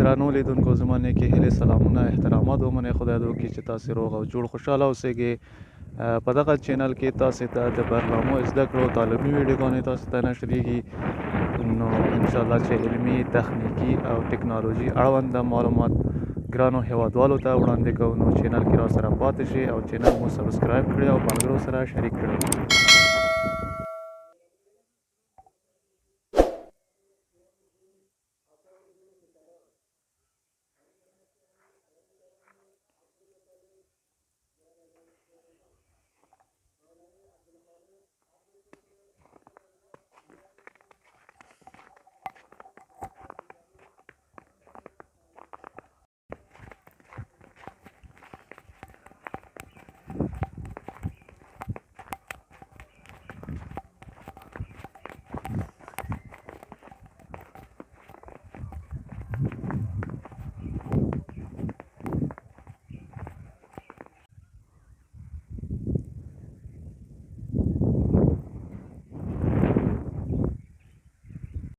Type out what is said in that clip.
درنو لیدونکو زما نیکې هیلې سلامونه احترامات ومنئ. خدای دې وکړي چې تاسې روغ او جوړ خوشحاله اوسئ. په دغه چینل کې تاسې ته د برنامو زده کړو تعلیمي ویډیوګانې تاسې ته نشریږي، نو انشاءالله چې علمي تخنیکي او ټکنالوژي اړونده معلومات ګرانو هیوادوالو ته وړاندې کوو. نو چینل کې را سره پاتې شئ او چینل مو سبسکرایب کړئ او ملګرو سره شریک کړئ.